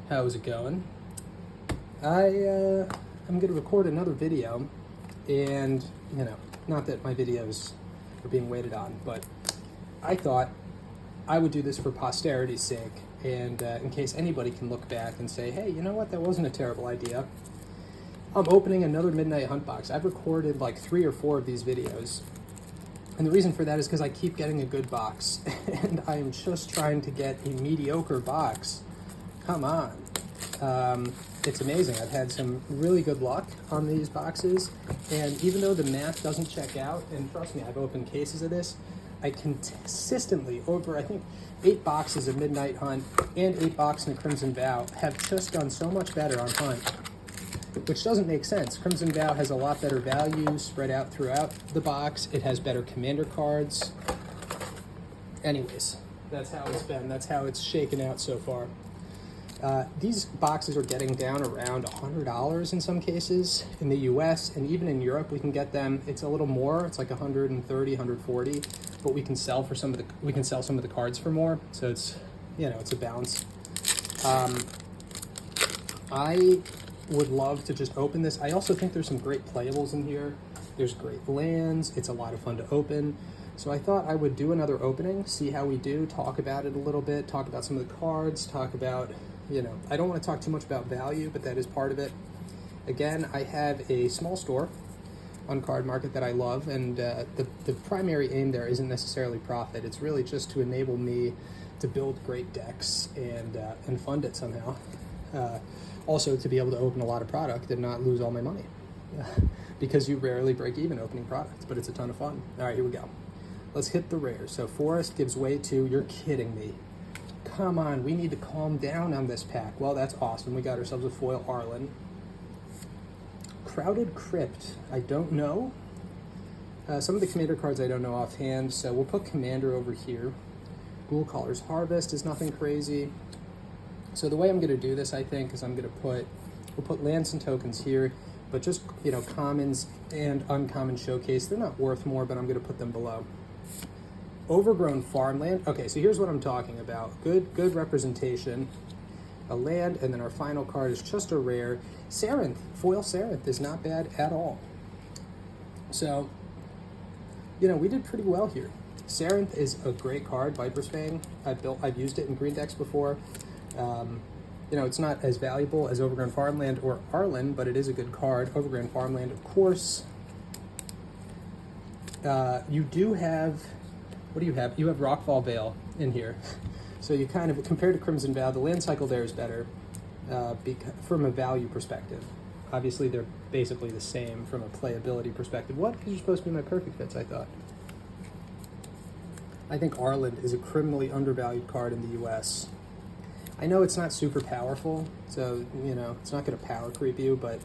How's it going? I'm going to record another video, and not that my videos are being waited on, but I thought I would do this for posterity's sake, and in case anybody can look back and say, hey, you know what, that wasn't a terrible idea. I'm opening another Midnight Hunt box. I've recorded like 3 or 4 of these videos, and the reason for that is because I keep getting a good box, and I am just trying to get a mediocre box. Come on. It's amazing. I've had some really good luck on these boxes, and even though the math doesn't check out, and trust me, I've opened cases of this, I consistently, over I think 8 boxes of Midnight Hunt and 8 boxes of Crimson Vow, have just done so much better on Hunt, which doesn't make sense. Crimson Vow has a lot better value spread out throughout the box. It has better commander cards. Anyways, that's how it's been. That's how it's shaken out so far. These boxes are getting down around $100 in some cases in the US, and even in Europe we can get them. It's a little more. It's like 130, 140, but we can sell some of the cards for more. So it's it's a balance. I would love to just open this. I also think there's some great playables in here. There's great lands. It's a lot of fun to open. So I thought I would do another opening, see how we do, talk about it a little bit, talk about some of the cards, talk about, I don't want to talk too much about value, but that is part of it. Again, I have a small store on Card Market that I love, and the primary aim there isn't necessarily profit. It's really just to enable me to build great decks and fund it somehow. Also to be able to open a lot of product and not lose all my money. Because you rarely break even opening products, but it's a ton of fun. All right, here we go. Let's hit the rares. So Forest gives way to, you're kidding me. Come on, we need to calm down on this pack. Well, that's awesome. We got ourselves a foil Arlen. Crowded Crypt, I don't know. Some of the commander cards I don't know offhand, so we'll put Commander over here. Ghoul Caller's Harvest is nothing crazy. So the way I'm going to do this, I think, is we'll put lands and tokens here, but just, commons and uncommon showcase. They're not worth more, but I'm going to put them below. Overgrown Farmland. Okay, so here's what I'm talking about. Good representation. A land, and then our final card is just a rare. Sarenth, foil Sarenth is not bad at all. So, we did pretty well here. Sarenth is a great card, Viper's Fang. I've used it in green decks before. It's not as valuable as Overgrown Farmland or Arlen, but it is a good card. Overgrown Farmland, of course. You do have, what do you have? You have Rockfall Vale in here. So you kind of, compared to Crimson Vow, the land cycle there is better from a value perspective. Obviously, they're basically the same from a playability perspective. What? Because you're supposed to be my perfect fits, I thought. I think Arlen is a criminally undervalued card in the US. I know it's not super powerful, so, it's not going to power creep you, but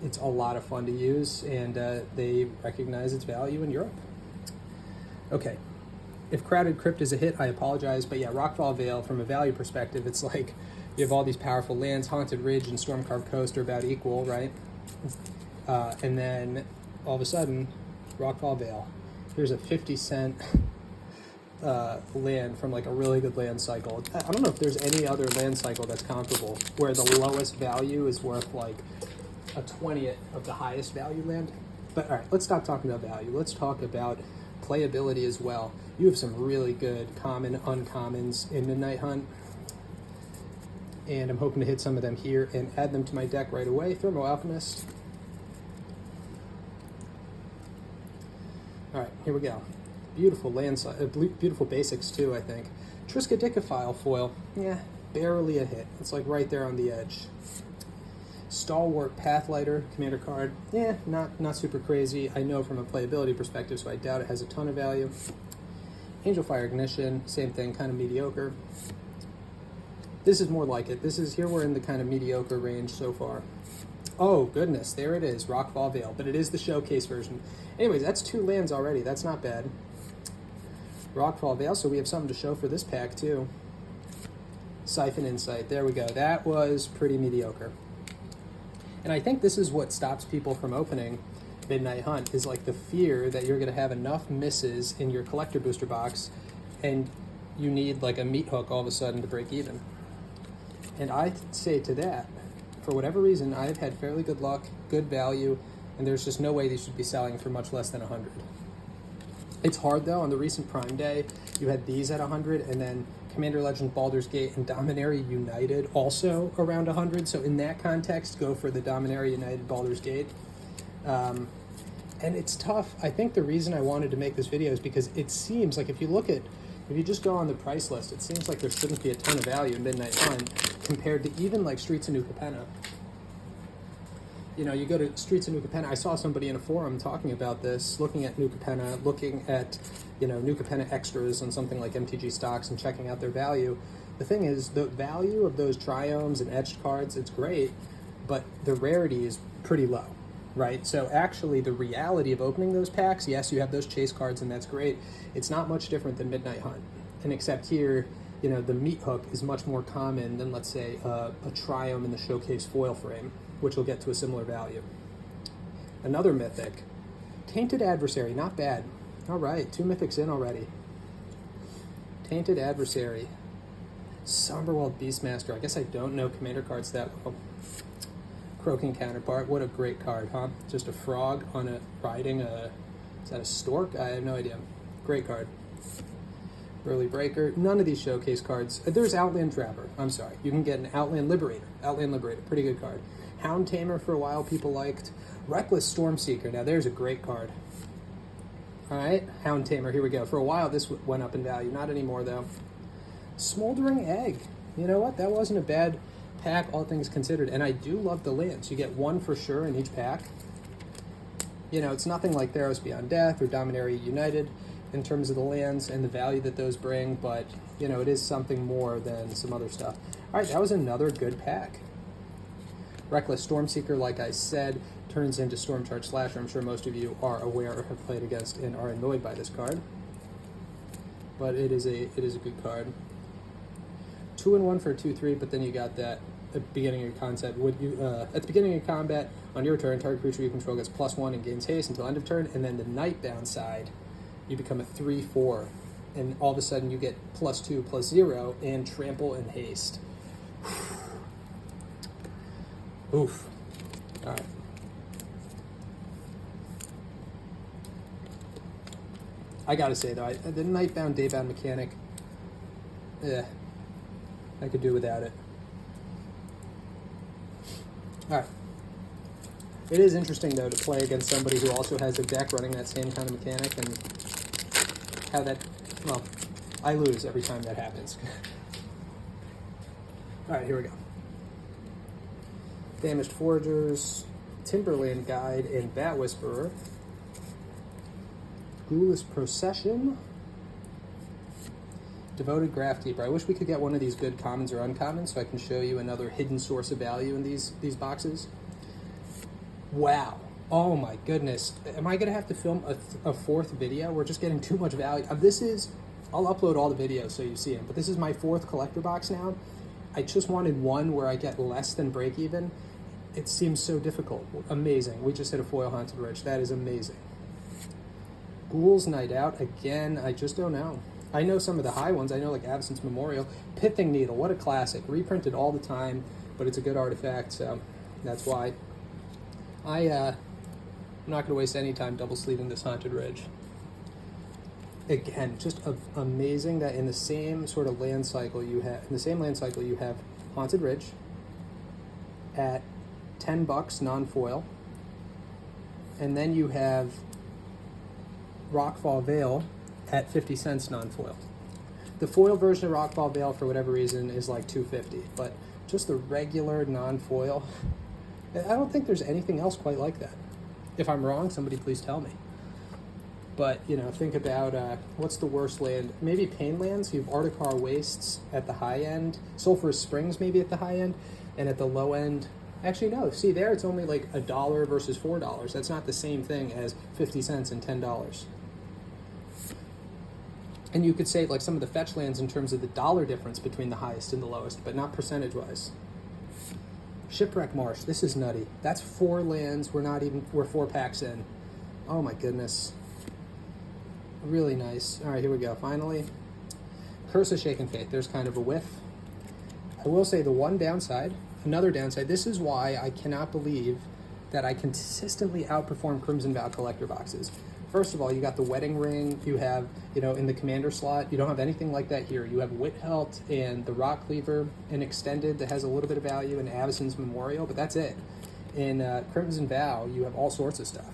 it's a lot of fun to use, and they recognize its value in Europe. Okay, if Crowded Crypt is a hit, I apologize, but yeah, Rockfall Vale, from a value perspective, it's like you have all these powerful lands. Haunted Ridge and Stormcarved Coast are about equal, right? And then, all of a sudden, Rockfall Vale. Here's a 50-cent... land from like a really good land cycle. I don't know if there's any other land cycle that's comparable where the lowest value is worth like a 20th of the highest value land. But all right, let's stop talking about value. Let's talk about playability as well. You have some really good common uncommons in Midnight Hunt, and I'm hoping to hit some of them here and add them to my deck right away. Thermo Alchemist. All right, here we go. Beautiful beautiful basics too, I think. Triskaidekaphile foil, yeah, barely a hit. It's like right there on the edge. Stalwart Pathlighter, commander card, yeah, not super crazy. I know from a playability perspective, so I doubt it has a ton of value. Angelfire Ignition, same thing, kind of mediocre. This is more like it. Here we're in the kind of mediocre range so far. Oh goodness, there it is, Rockfall Vale, but it is the showcase version. Anyways, that's 2 lands already. That's not bad. Rockfall Vale, so we have something to show for this pack too. Siphon Insight, there we go. That was pretty mediocre. And I think this is what stops people from opening Midnight Hunt, is like the fear that you're going to have enough misses in your collector booster box and you need like a meat hook all of a sudden to break even. And I say to that, for whatever reason, I've had fairly good luck, good value, and there's just no way these should be selling for much less than 100. It's hard though. On the recent Prime Day, you had these at 100, and then Commander Legend Baldur's Gate and Dominaria United also around 100. So in that context, go for the Dominaria United Baldur's Gate. And it's tough. I think the reason I wanted to make this video is because it seems like if you just go on the price list, it seems like there shouldn't be a ton of value in Midnight Hunt compared to even like Streets of New Capenna. You know, you go to Streets of New Capenna, I saw somebody in a forum talking about this, looking at New Capenna, looking at, you know, New Capenna extras on something like MTG Stocks and checking out their value. The thing is, the value of those triomes and etched cards, it's great, but the rarity is pretty low, right? So actually, the reality of opening those packs, yes, you have those chase cards and that's great. It's not much different than Midnight Hunt. And except here, you know, the meat hook is much more common than, let's say, a triome in the showcase foil frame, which will get to a similar value. Another mythic, Tainted Adversary, not bad. All right, 2 mythics in already. Tainted Adversary. Somberweld Beastmaster. I guess I don't know commander cards that well. Croaking Counterpart. What a great card, huh? Just a frog on a riding a... Is that a stork? I have no idea. Great card. Burly Breaker. None of these showcase cards. There's Outland Trapper. I'm sorry. You can get an Outland Liberator. Outland Liberator. Pretty good card. Hound Tamer for a while people liked. Reckless Stormseeker. Now there's a great card. Alright, Hound Tamer, here we go. For a while this went up in value. Not anymore though. Smoldering Egg. You know what? That wasn't a bad pack, all things considered. And I do love the lands. You get 1 for sure in each pack. You know, it's nothing like Theros Beyond Death or Dominaria United in terms of the lands and the value that those bring, but, you know, it is something more than some other stuff. Alright, that was another good pack. Reckless Stormseeker, like I said, turns into Stormcharge Slasher. I'm sure most of you are aware or have played against and are annoyed by this card. But it is a good card. 2-1 for 2/3, but then you got that at the beginning of your concept. At the beginning of combat, on your turn, target creature you control gets +1 and gains haste until end of turn, and then the Nightbound side, you become a 3/4, and all of a sudden you get +2/+0 and trample and haste. Oof. All right. I gotta say though, the Nightbound Daybound mechanic, I could do without it. All right. It is interesting though to play against somebody who also has a deck running that same kind of mechanic, and how that, well, I lose every time that happens. All right, here we go. Famished Foragers, Timberland Guide, and Bat Whisperer. Ghoulish Procession. Devoted Graphkeeper. I wish we could get one of these good commons or uncommons so I can show you another hidden source of value in these boxes. Wow. Oh my goodness. Am I going to have to film a 4th video? We're just getting too much value. I'll upload all the videos so you see them, but this is my 4th collector box now. I just wanted one where I get less than break even. It seems so difficult. Amazing. We just hit a foil Haunted Ridge. That is amazing. Ghoul's Night Out. Again, I just don't know. I know some of the high ones. I know like Absence Memorial. Pithing Needle. What a classic. Reprinted all the time, but it's a good artifact, so that's why. I'm not going to waste any time double sleeving this Haunted Ridge. Again, just amazing that in the same sort of land cycle you have Haunted Ridge at $10 non-foil, and then you have Rockfall Vale at 50 cents non-foil. The foil version of Rockfall Vale, for whatever reason, is like $2.50, but just the regular non-foil, I don't think there's anything else quite like that. If I'm wrong, somebody please tell me. But, you know, think about what's the worst land? Maybe Painlands. You have Artikar Wastes at the high end. Sulphurous Springs maybe at the high end. And at the low end, actually no. See, there it's only like $1 versus $4. That's not the same thing as 50 cents and $10. And you could say like some of the fetch lands in terms of the dollar difference between the highest and the lowest, but not percentage-wise. Shipwreck Marsh. This is nutty. That's 4 lands. We're 4 packs in. Oh my goodness. Really nice. All right, here we go. Finally, Curse of Shaken Faith. There's kind of a whiff. I will say the one downside, another downside, this is why I cannot believe that I consistently outperform Crimson Vow collector boxes. First of all, you got the wedding ring, you have, in the commander slot, you don't have anything like that here. You have Withelt and the Rock Cleaver, and Extended that has a little bit of value, and Avacyn's Memorial, but that's it. In Crimson Vow, you have all sorts of stuff.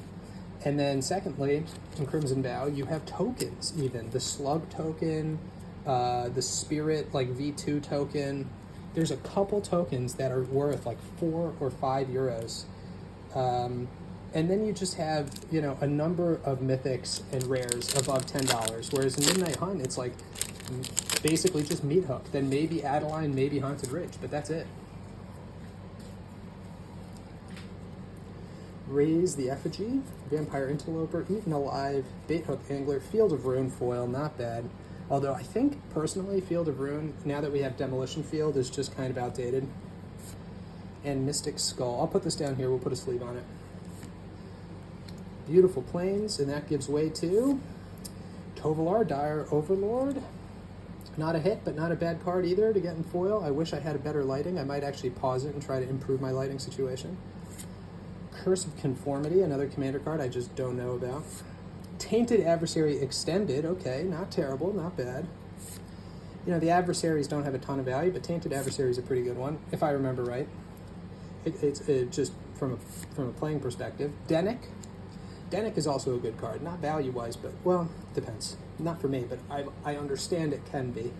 And then secondly, in Crimson Vow, you have tokens even. The Slug token, the Spirit V2 token. There's a couple tokens that are worth like 4 or 5 euros. And then you just have, a number of mythics and rares above $10. Whereas in Midnight Hunt, it's like basically just Meat Hook. Then maybe Adeline, maybe Haunted Ridge, but that's it. Raise the Effigy, Vampire Interloper, Eaten Alive, Bait Hook Angler, Field of Ruin foil, not bad. Although I think, personally, Field of Ruin, now that we have Demolition Field, is just kind of outdated. And Mystic Skull. I'll put this down here, we'll put a sleeve on it. Beautiful Plains, and that gives way to Tovolar, Dire Overlord. Not a hit, but not a bad card either to get in foil. I wish I had a better lighting. I might actually pause it and try to improve my lighting situation. Curse of Conformity, another commander card I just don't know about. Tainted Adversary Extended, okay, not terrible, not bad. The adversaries don't have a ton of value, but Tainted Adversary is a pretty good one, if I remember right. It's just from a playing perspective. Dennick is also a good card, not value-wise, but, well, depends. Not for me, but I understand it can be.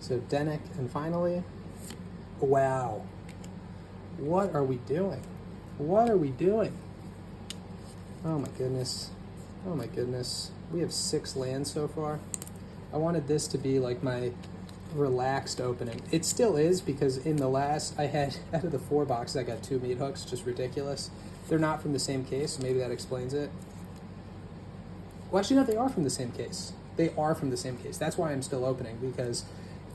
So Dennick, and finally, wow. What are we doing? What are we doing? Oh my goodness. Oh my goodness. We have 6 lands so far. I wanted this to be like my relaxed opening. It still is, because in the last, I had, out of the 4 boxes, I got 2 Meat Hooks, just ridiculous. They're not from the same case, so maybe that explains it. Well, actually, no, they are from the same case. They are from the same case. That's why I'm still opening, because,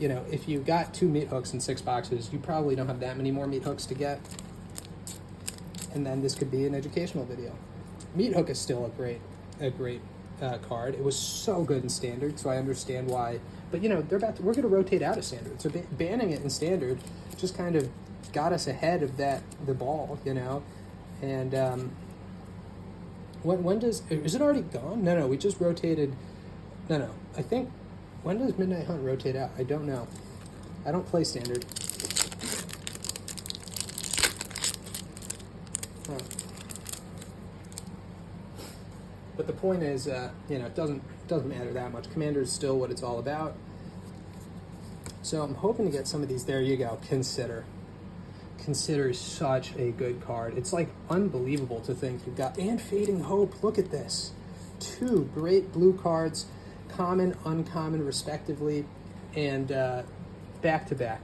if you got 2 Meat Hooks in 6 boxes, you probably don't have that many more Meat Hooks to get. And then this could be an educational video. Meat Hook is still a great card. It was so good in Standard, so I understand why. But we're going to rotate out of Standard, so banning it in Standard just kind of got us ahead of the ball, And when does, is it already gone? No, we just rotated. No, I think, when does Midnight Hunt rotate out? I don't know. I don't play Standard. Huh. But the point is, it doesn't matter that much. Commander is still what it's all about. So I'm hoping to get some of these. There you go. Consider. Consider is such a good card. It's like unbelievable to think you've got, and Fading Hope. Look at this. 2 great blue cards, common, uncommon, respectively, and back to back.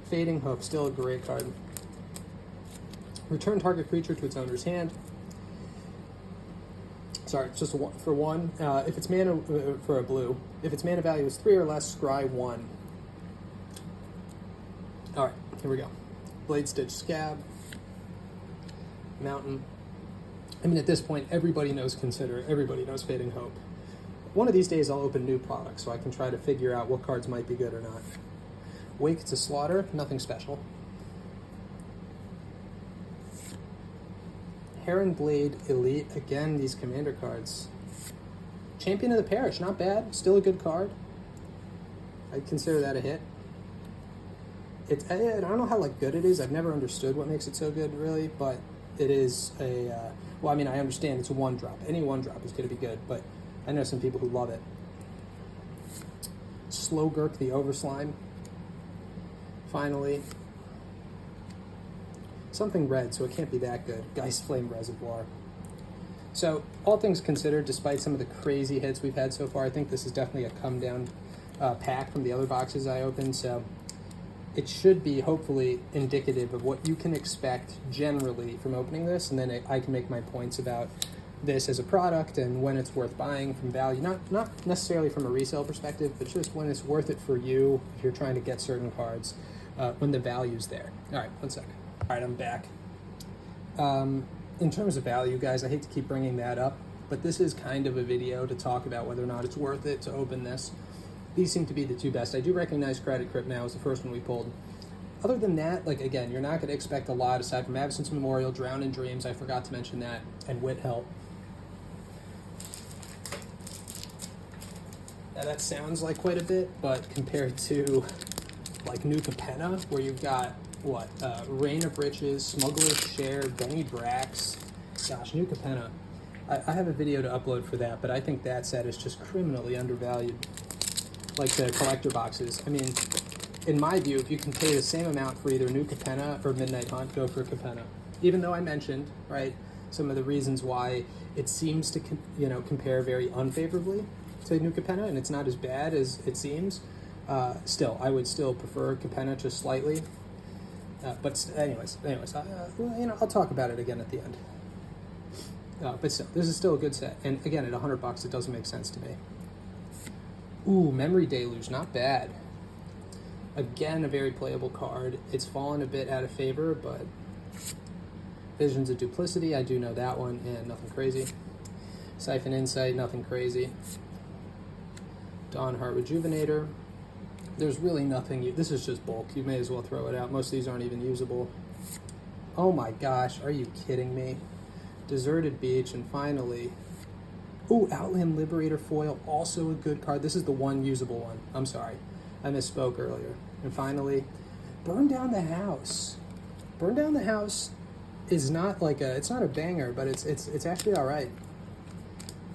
Fading Hope, still a great card. Return target creature to its owner's hand. Sorry, it's just for 1. If it's mana for a blue, if its mana value is 3 or less, scry 1. All right, here we go. Blade Stitch Scab, Mountain. I mean, at this point, everybody knows Consider. Everybody knows Fading Hope. One of these days, I'll open new products so I can try to figure out what cards might be good or not. Wake to Slaughter, nothing special. Heron Blade Elite, again, these commander cards. Champion of the Parish, not bad, still a good card. I'd consider that a hit. I don't know how good it is. I've never understood what makes it so good, really, but it is I understand it's a 1-drop. Any 1-drop is going to be good, but I know some people who love it. Slowgurk the Overslime. Finally. Something red, so it can't be that good. Geist Flame Reservoir. So, all things considered, despite some of the crazy hits we've had so far, I think this is definitely a come-down pack from the other boxes I opened, so it should be, hopefully, indicative of what you can expect generally from opening this, and then I can make my points about this as a product and when it's worth buying from value. Not necessarily from a resale perspective, but just when it's worth it for you if you're trying to get certain cards, when the value's there. All right, 1 second. All right, I'm back. In terms of value, guys, I hate to keep bringing that up, but this is kind of a video to talk about whether or not it's worth it to open this. these seem to be the two best. I do recognize Credit Crypt now as the first one we pulled. Other than that, like, again, you're not going to expect a lot aside from Absence Memorial, Drown in Dreams, I forgot to mention that, and Wit Help. Now that sounds like quite a bit, but compared to like New Capenna, where you've got what, Reign of Riches, Smuggler's Share, Benny Brax. Gosh, New Capenna. I have a video to upload for that, but I think that set is just criminally undervalued. Like the collector boxes. I mean, in my view, if you can pay the same amount for either New Capenna or Midnight Hunt, go for Capenna. Even though I mentioned, right, some of the reasons why it seems to, compare very unfavorably to New Capenna, and it's not as bad as it seems. Still, I would still prefer Capenna just slightly. But anyways, I'll talk about it again at the end. But still, this is still a good set. And again, at $100, it doesn't make sense to me. Ooh, Memory Deluge, not bad. Again, a very playable card. It's fallen a bit out of favor, but Visions of Duplicity, I do know that one, and nothing crazy. Siphon Insight, nothing crazy. Dawnheart Rejuvenator. There's really nothing. This is just bulk. You may as well throw it out. Most of these aren't even usable. Oh my gosh, are you kidding me? Deserted Beach, and finally, ooh, Outland Liberator foil, also a good card. This is the one usable one. I'm sorry, I misspoke earlier. And finally, Burn Down the House. Burn Down the House is not like it's not a banger, but it's actually all right.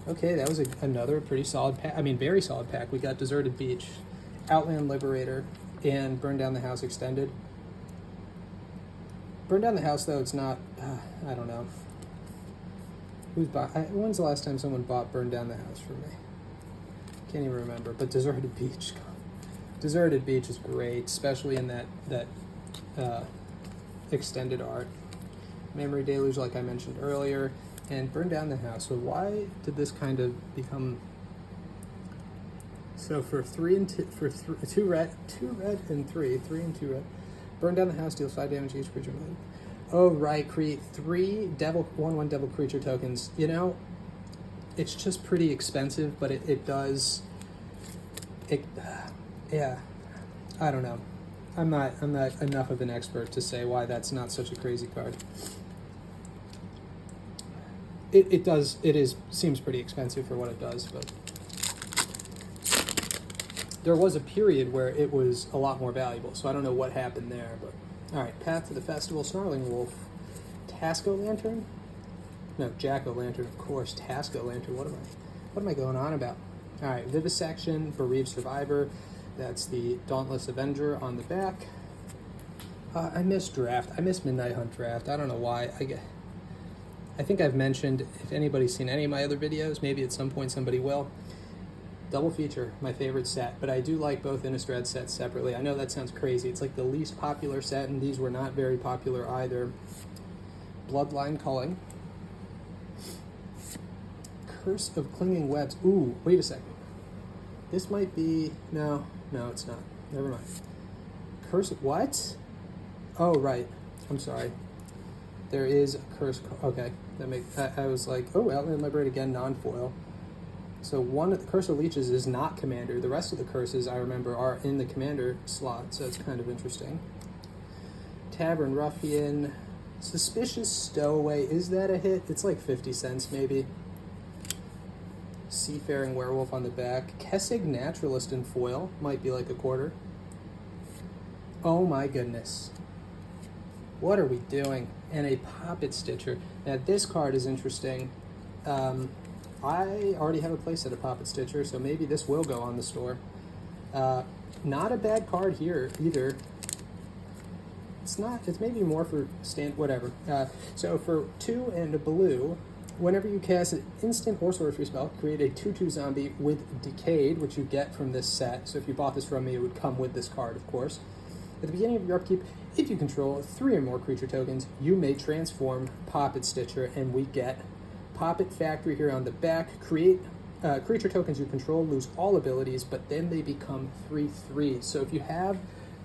Okay, that was another pretty solid pack. I mean, very solid pack. We got Deserted Beach, Outland Liberator, and Burn Down the House Extended. Burn Down the House, though, it's not, I don't know. When's the last time someone bought Burn Down the House for me? Can't even remember, but Deserted Beach. Deserted Beach is great, especially in that extended art. Memory Deluge, like I mentioned earlier, and Burn Down the House. So why did this kind of become... So for 3 and 2, two red and 3 and 2 red, Burn Down the House, deals 5 damage to each creature. Oh right, create 3 1/1 devil creature tokens. It's just pretty expensive, but it does. Yeah, I don't know. I'm not enough of an expert to say why that's not such a crazy card. It seems pretty expensive for what it does, but there was a period where it was a lot more valuable, so I don't know what happened there, but all right, Path to the Festival, Snarling Wolf, Tasco Lantern? No, Jack-o'-lantern, of course, Tasco Lantern. What am I going on about? All right, Vivisection, Bereaved Survivor. That's the Dauntless Avenger on the back. I missed Draft. I missed Midnight Hunt Draft. I don't know why. I think I've mentioned, if anybody's seen any of my other videos, maybe at some point somebody will. Double feature, my favorite set, but I do like both Innistrad sets separately. I know that sounds crazy. It's like the least popular set, and these were not very popular either. Bloodline Culling. Curse of Clinging Webs. Ooh, wait a second. This might be... No, it's not. Never mind. Curse of... What? Oh, right. I'm sorry. There is a curse... Okay. That makes... I was like, oh, Outland Liberate again, non-foil. So one of the Curse of Leeches is not Commander. The rest of the curses, I remember, are in the Commander slot, so it's kind of interesting. Tavern Ruffian. Suspicious Stowaway. Is that a hit? It's like 50 cents, maybe. Seafaring Werewolf on the back. Kessig Naturalist in foil. Might be like a quarter. Oh my goodness. What are we doing? And a Poppet Stitcher. Now this card is interesting. I already have a playset of Poppet Stitcher, so maybe this will go on the store. Not a bad card here either. It's maybe more for whatever. So for 2 and a blue, whenever you cast an instant or sorcery spell, create a 2/2 zombie with Decayed, which you get from this set. So if you bought this from me, it would come with this card, of course. At the beginning of your upkeep, if you control 3 or more creature tokens, you may transform Poppet Stitcher, and we get Poppet Factory here on the back. Create creature tokens you control, lose all abilities, but then they become 3/3. So if you have,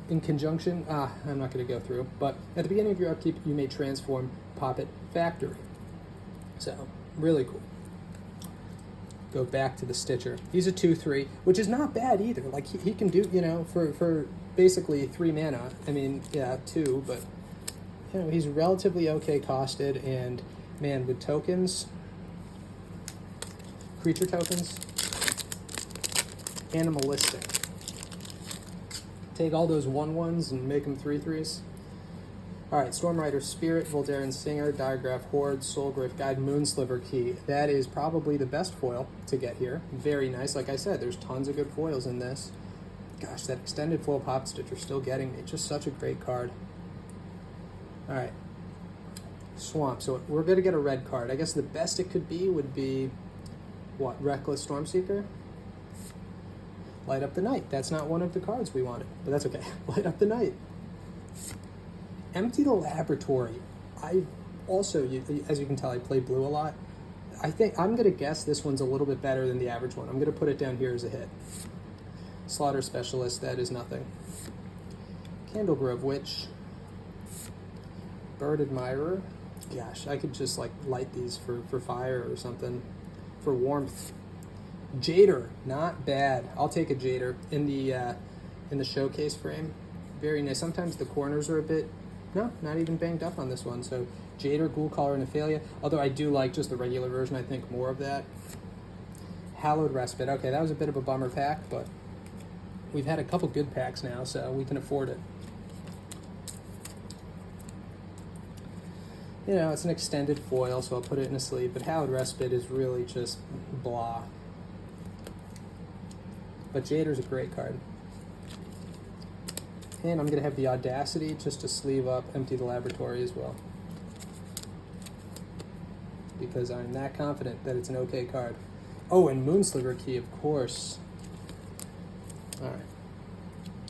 in conjunction, I'm not going to go through, but at the beginning of your upkeep, you may transform Poppet Factory. So, really cool. go back to the Stitcher. He's a 2/3, which is not bad either. Like he can do, you know, for basically 3 mana. I mean, yeah, 2, but you know, he's relatively okay costed, and man, with tokens, creature tokens, animalistic. Take all those 1/1s and make them 3/3s. All right, Stormrider Spirit, Voldaren Singer, Diregraph Horde, Soulgriff Guide, Moonsliver Key. That is probably the best foil to get here. Very nice. Like I said, there's tons of good foils in this. Gosh, that extended foil Pop Stitcher still getting me. Just such a great card. All right, Swamp. So we're going to get a red card. I guess the best it could be would be, what, Reckless Stormseeker? Light Up the Night. That's not one of the cards we wanted, but that's okay. Light Up the Night. Empty the Laboratory. I also, as you can tell, I play blue a lot. I think I'm going to guess this one's a little bit better than the average one. I'm going to put it down here as a hit. Slaughter Specialist, that is nothing. Candlegrove Witch. Bird Admirer. Gosh, I could just like light these for fire or something. For warmth. Jader, not bad. I'll take a Jader in the showcase frame. Very nice. Sometimes the corners are a bit, no, not even banged up on this one. So Jader, Ghoulcaller, and Ophalia. Although I do like just the regular version. I think more of that. Hallowed Respite. Okay, that was a bit of a bummer pack, but we've had a couple good packs now, so we can afford it. You know, it's an extended foil, so I'll put it in a sleeve, but Hallowed Respite is really just blah. But Jader's a great card. And I'm going to have the audacity just to sleeve up Empty the Laboratory as well. Because I'm that confident that it's an okay card. Oh, and Moonsliver Key, of course. Alright.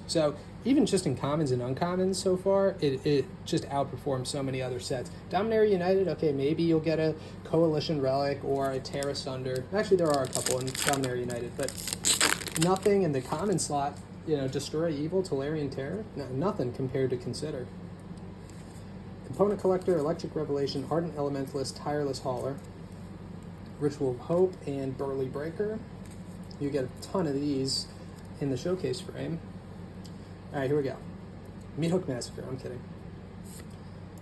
So, even just in commons and uncommons so far, it just outperforms so many other sets. Dominaria United, okay, maybe you'll get a Coalition Relic or a Terra Sunder. Actually, there are a couple in Dominaria United, but nothing in the common slot. You know, Destroy Evil, Tolarian Terror, no, nothing compared to Consider. Component Collector, Electric Revelation, Ardent Elementalist, Tireless Hauler, Ritual of Hope, and Burly Breaker. You get a ton of these in the showcase frame. Alright, here we go. Meathook Massacre, I'm kidding.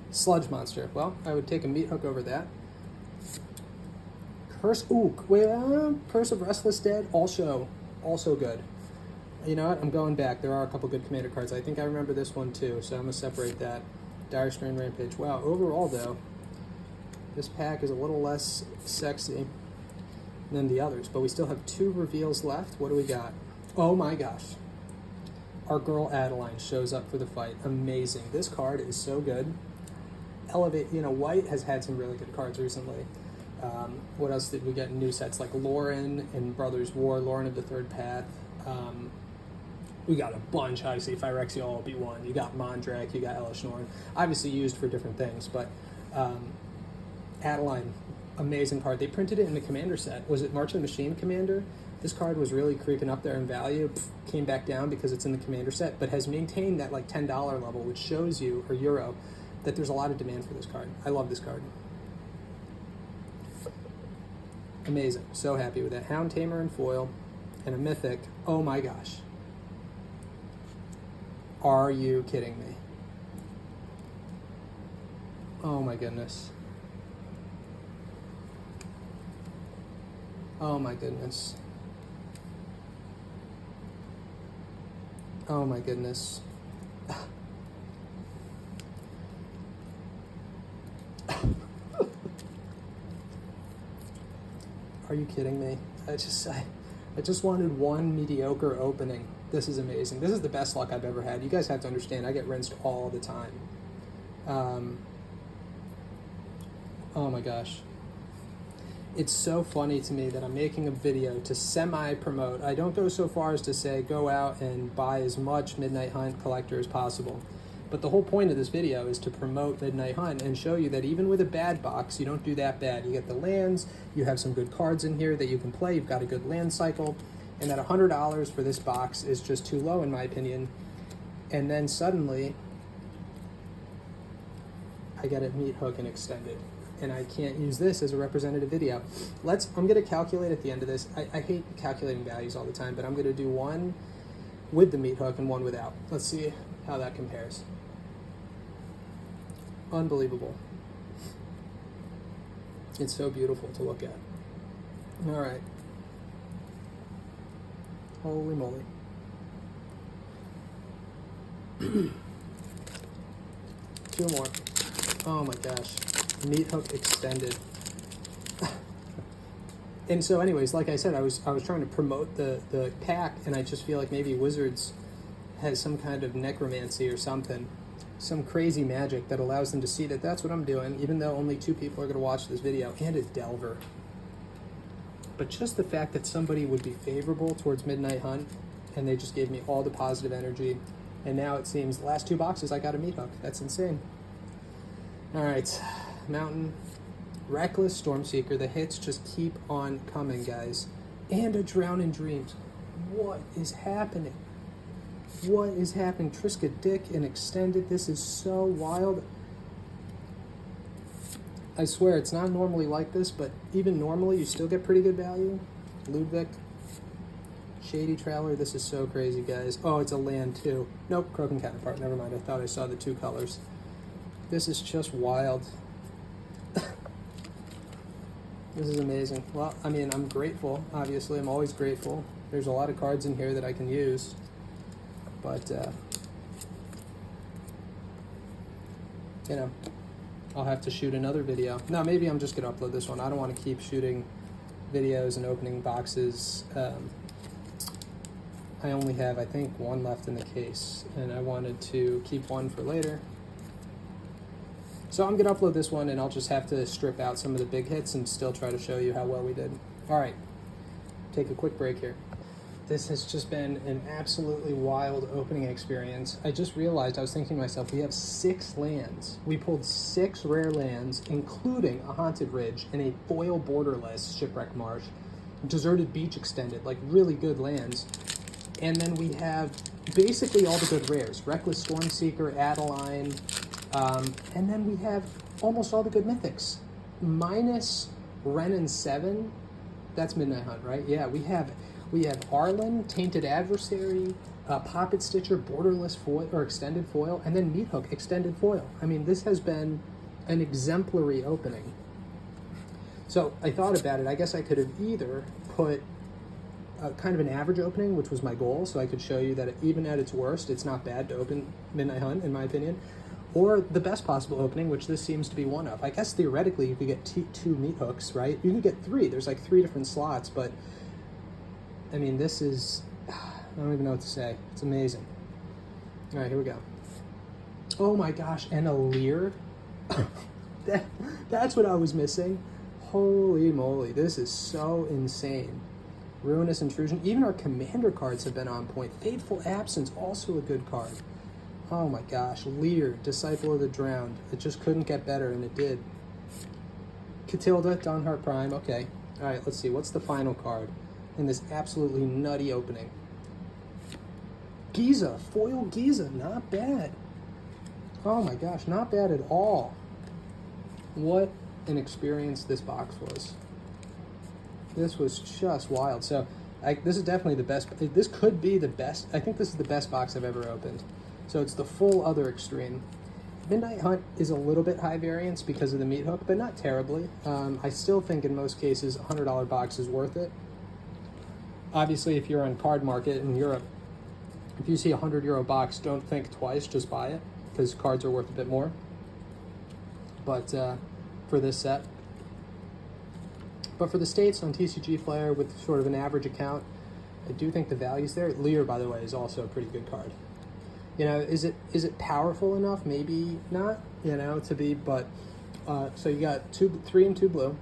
Sludge Monster, well, I would take a Meathook over that. Curse of Restless Dead, also good. You know what? I'm going back. There are a couple good commander cards. I think I remember this one too, so I'm going to separate that. Dire Strain Rampage. Wow, overall though, this pack is a little less sexy than the others, but we still have 2 reveals left. What do we got? Oh my gosh. Our girl Adeline shows up for the fight. Amazing. This card is so good. Elevate, you know, White has had some really good cards recently. What else did we get in new sets? Like Lauren in Brothers War, Lauren of the Third Path. We got a bunch, obviously, Phyrexia LB1, you got Mondrak, you got Elish Norn, obviously used for different things, but Adeline, amazing card. They printed it in the Commander set. Was it March of the Machine Commander? This card was really creeping up there in value, came back down because it's in the Commander set, but has maintained that like $10 level, which shows you, or euro, that there's a lot of demand for this card. I love this card. Amazing, so happy with that. Hound Tamer and foil, and a Mythic, oh my gosh. Are you kidding me? Oh my goodness. Oh my goodness. Oh my goodness. Are you kidding me? I just wanted one mediocre opening. This is amazing. This is the best luck I've ever had. You guys have to understand, I get rinsed all the time. Oh my gosh. It's so funny to me that I'm making a video to semi-promote. I don't go so far as to say go out and buy as much Midnight Hunt Collector as possible. But the whole point of this video is to promote Midnight Hunt and show you that even with a bad box, you don't do that bad. You get the lands, you have some good cards in here that you can play, you've got a good land cycle, and that $100 for this box is just too low in my opinion. And then suddenly, I get it Meathook and extended. and I can't use this as a representative video. I'm going to calculate at the end of this. I hate calculating values all the time, but I'm going to do one with the meat hook and one without. Let's see how that compares. Unbelievable. It's so beautiful to look at. All right. Holy moly. Two more. Oh my gosh. Meat hook extended. And so anyways, like I said, I was trying to promote the pack, and I just feel like maybe Wizards has some kind of necromancy or something, some crazy magic that allows them to see that that's what I'm doing, even though only 2 people are going to watch this video, and a Delver. But just the fact that somebody would be favorable towards Midnight Hunt, and they just gave me all the positive energy, and now it seems the last 2 boxes I got a meat hook. That's insane. All right, Mountain, Reckless, Stormseeker. The hits just keep on coming, guys. And a Drown in Dreams. What is happening? What is happening? TCG-Addict and Extended. This is so wild. I swear, it's not normally like this, but even normally, you still get pretty good value. Ludwig, Shady Traveler. This is so crazy, guys. Oh, it's a land, too. Nope, Croak and Counterpart. Never mind. I thought I saw the 2 colors. This is just wild. This is amazing. Well, I mean, I'm grateful. Obviously, I'm always grateful. There's a lot of cards in here that I can use. But, you know, I'll have to shoot another video. No, maybe I'm just going to upload this one. I don't want to keep shooting videos and opening boxes. I only have, I think, 1 left in the case, and I wanted to keep 1 for later. So I'm going to upload this one, and I'll just have to strip out some of the big hits and still try to show you how well we did. All right, take a quick break here. This has just been an absolutely wild opening experience. I just realized, I was thinking to myself, we have 6 lands. We pulled 6 rare lands, including a Haunted Ridge and a foil borderless Shipwreck Marsh, Deserted Beach Extended, like really good lands. And then we have basically all the good rares, Reckless, Stormseeker, Adeline, and then we have almost all the good mythics. Minus Ren and 7, that's Midnight Hunt, right? Yeah, we have Arlen, Tainted Adversary, Poppet Stitcher, Borderless foil or extended foil, and then Meat Hook extended foil. I mean, this has been an exemplary opening. So I thought about it. I guess I could have either put kind of an average opening, which was my goal, so I could show you that even at its worst, it's not bad to open Midnight Hunt, in my opinion, or the best possible opening, which this seems to be one of. I guess theoretically you could get 2 meat hooks, right? You could get 3. There's like 3 different slots, but I mean, this is, I don't even know what to say. It's amazing. All right, here we go. Oh my gosh, and a Leer. That's what I was missing. Holy moly, this is so insane. Ruinous Intrusion. Even our commander cards have been on point. Fateful Absence, also a good card. Oh my gosh, Leer, Disciple of the Drowned. It just couldn't get better, and it did. Catilda, Dawnheart Prime, okay. All right, let's see, what's the final card in this absolutely nutty opening? Giza, foil Giza, not bad. Oh my gosh, not bad at all. What an experience this box was. This was just wild. So this is definitely the best. This could be the best. I think this is the best box I've ever opened. So it's the full other extreme. Midnight Hunt is a little bit high variance because of the meat hook, but not terribly. I still think in most cases a $100 box is worth it. Obviously, if you're on Card Market in Europe, if you see a €100 box, don't think twice, just buy it, because cards are worth a bit more. But for this set. But for the States on TCG Player with sort of an average account, I do think the value's there. Leer, by the way, is also a pretty good card. You know, is it powerful enough? Maybe not, you know, to be, but so you got 3 and 2 blue.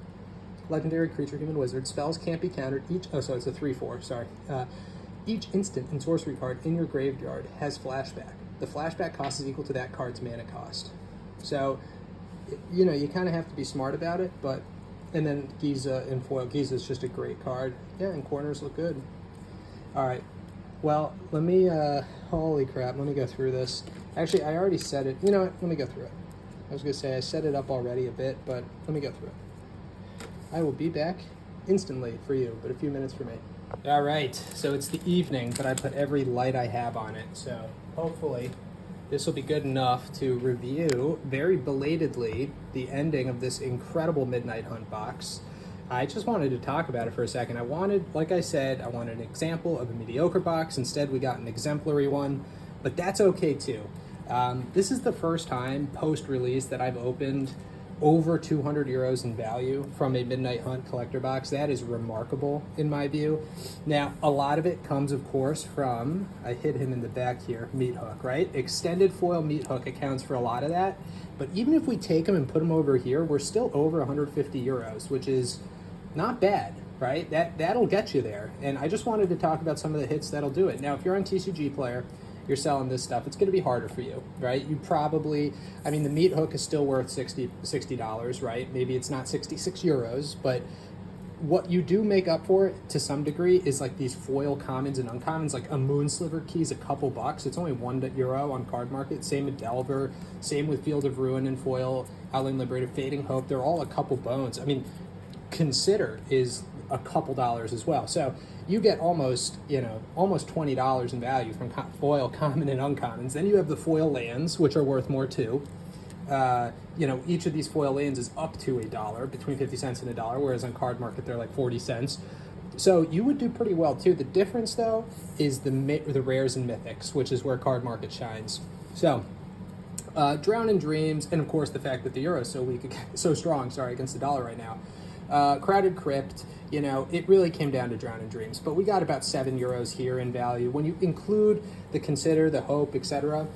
Legendary creature, human wizard. Spells can't be countered. It's a 3/4, sorry. Each instant and sorcery card in your graveyard has flashback. The flashback cost is equal to that card's mana cost. So, you know, you kind of have to be smart about it, but, and then Giza in foil. Giza is just a great card. Yeah, and corners look good. All right. Well, let me, holy crap, let me go through this. Actually, I already said it. You know what? Let me go through it. I was going to say I set it up already a bit, but let me go through it. I will be back instantly for you, but a few minutes for me. All right, so it's the evening, but I put every light I have on it, so hopefully this will be good enough to review very belatedly the ending of this incredible Midnight Hunt box. I just wanted to talk about it for a second. I wanted, like I said, I wanted an example of a mediocre box. Instead, we got an exemplary one, but that's okay too. This is the first time post-release that I've opened over 200 euros in value from a Midnight Hunt collector box. That is remarkable in my view. Now, a lot of it comes, of course, from, I hit him in the back here, Meat Hook, right? Extended foil Meat Hook accounts for a lot of that. But even if we take them and put them over here, we're still over 150 euros, which is not bad, right? That'll get you there. And I just wanted to talk about some of the hits that'll do it. Now, if you're on TCG Player, you're selling this stuff, it's going to be harder for you, right? You probably, I mean, the Meat Hook is still worth $60, right? Maybe it's not 66 euros, but what you do make up for it to some degree is like these foil commons and uncommons, like a Moonsliver key's a couple bucks. It's only €1 on Card Market. Same with Delver, same with Field of Ruin and foil, Outland Liberated, Fading Hope. They're all a couple bones. I mean, Consider is a couple dollars as well. So you get almost $20 in value from foil, common, and uncommons. Then you have the foil lands, which are worth more too. Each of these foil lands is up to $1, between 50 cents and $1, whereas on Card Market they're like 40 cents. So you would do pretty well too. The difference though is the rares and mythics, which is where Card Market shines. So Drown in Dreams, and of course the fact that the euro is so strong against the dollar right now. Crowded Crypt, it really came down to Drown in Dreams, but we got about €7 here in value. When you include the Consider, the Hope, etc.,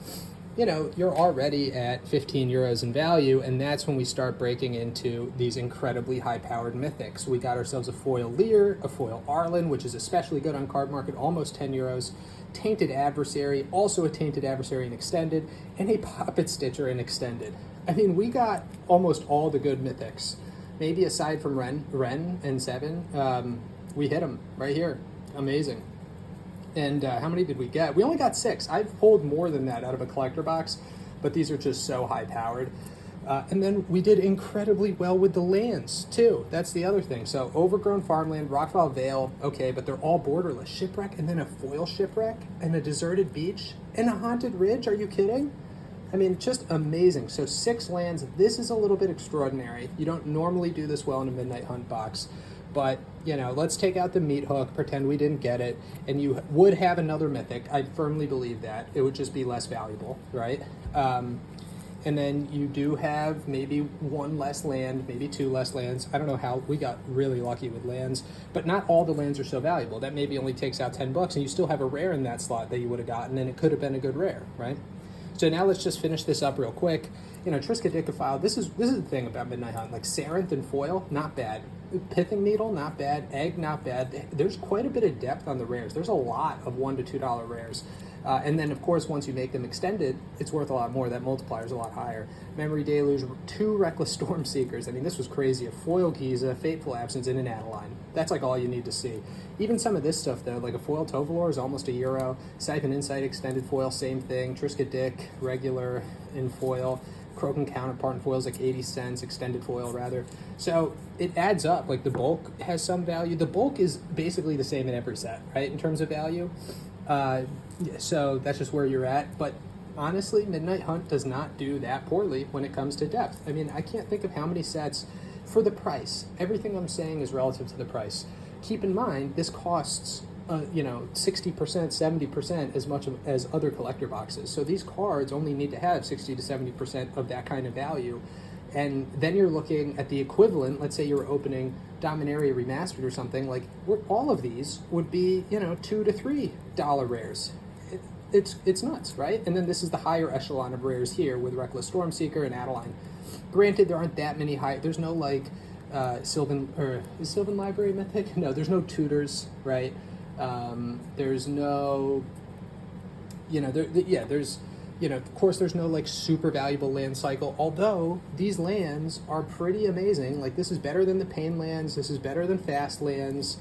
you're already at 15 euros in value, and that's when we start breaking into these incredibly high-powered mythics. We got ourselves a foil Lear, a foil Arlen, which is especially good on Card Market, almost 10 euros. Tainted Adversary, also a Tainted Adversary in Extended, and a Poppet Stitcher in Extended. I mean, we got almost all the good mythics. Maybe aside from Ren and Seven, we hit them right here. Amazing. And how many did we get? We only got 6. I've pulled more than that out of a collector box, but these are just so high-powered. And then we did incredibly well with the lands, too. That's the other thing. So Overgrown Farmland, Rockfall Vale, okay, but they're all borderless. Shipwreck, and then a foil Shipwreck, and a Deserted Beach, and a Haunted Ridge. Are you kidding? I mean, just amazing. So 6 lands. This is a little bit extraordinary. You don't normally do this well in a Midnight Hunt box. But, let's take out the Meat Hook, pretend we didn't get it, and you would have another mythic. I firmly believe that. It would just be less valuable, right? And then you do have maybe 1 less land, maybe 2 less lands. I don't know how. We got really lucky with lands, but not all the lands are so valuable. That maybe only takes out $10, and you still have a rare in that slot that you would have gotten, and it could have been a good rare, right? So now let's just finish this up real quick. Triskaidekaphile, this is the thing about Midnight Hunt. Like Sarenth and foil, not bad. Pithing Needle, not bad. Egg, not bad. There's quite a bit of depth on the rares. There's a lot of $1 to $2 rares. And then, of course, once you make them extended, it's worth a lot more. That multiplier is a lot higher. Memory Deluge, 2 Reckless Stormseekers. I mean, this was crazy. A foil Giza, Fateful Absence, and an Adeline. That's like all you need to see. Even some of this stuff, though, like a foil Tovalor is almost €1. Siphon Insight, extended foil, same thing. Triskaidek, regular in foil. Croaking Counterpart in foil is like 80 cents, extended foil rather. So it adds up. Like the bulk has some value. The bulk is basically the same in every set, right, in terms of value. So that's just where you're at. But honestly, Midnight Hunt does not do that poorly when it comes to depth. I mean, I can't think of how many sets for the price. Everything I'm saying is relative to the price. Keep in mind, this costs 60%, 70% as much as other collector boxes. So these cards only need to have 60 to 70% of that kind of value. And then you're looking at the equivalent. Let's say you're opening Dominaria Remastered or something, like all of these would be, $2 to $3 rares. It's nuts, right? And then this is the higher echelon of rares here with Reckless Stormseeker and Adeline. Granted, there aren't that many there's no Sylvan, or is Sylvan Library Mythic? No, there's no tutors, right? There's no, of course there's no super valuable land cycle, although these lands are pretty amazing. Like this is better than the Pain lands, this is better than Fast lands.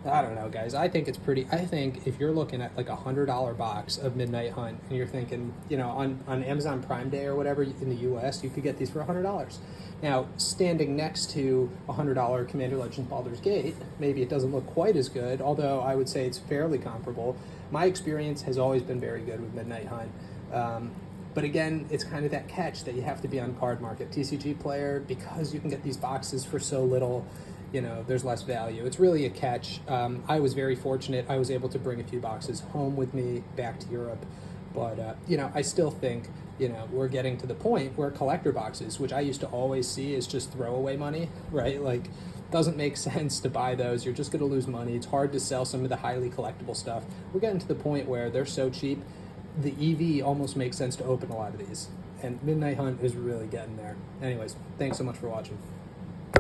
I don't know, guys. I think it's pretty. I think if you're looking at like $100 box of Midnight Hunt and you're thinking, you know, on Amazon Prime Day or whatever in the US, you could get these for $100. Now, standing next to $100 Commander Legends Baldur's Gate, maybe it doesn't look quite as good, although I would say it's fairly comparable. My experience has always been very good with Midnight Hunt. But again, it's kind of that catch that you have to be on card market. TCG player, because you can get these boxes for so little, you know, there's less value. It's really a catch. I was very fortunate. I was able to bring a few boxes home with me back to Europe. But, you know, I still think, you know, we're getting to the point where collector boxes, which I used to always see as just throwaway money, right? Like, doesn't make sense to buy those. You're just going to lose money. It's hard to sell some of the highly collectible stuff. We're getting to the point where they're so cheap, the EV almost makes sense to open a lot of these. And Midnight Hunt is really getting there. Anyways, thanks so much for watching.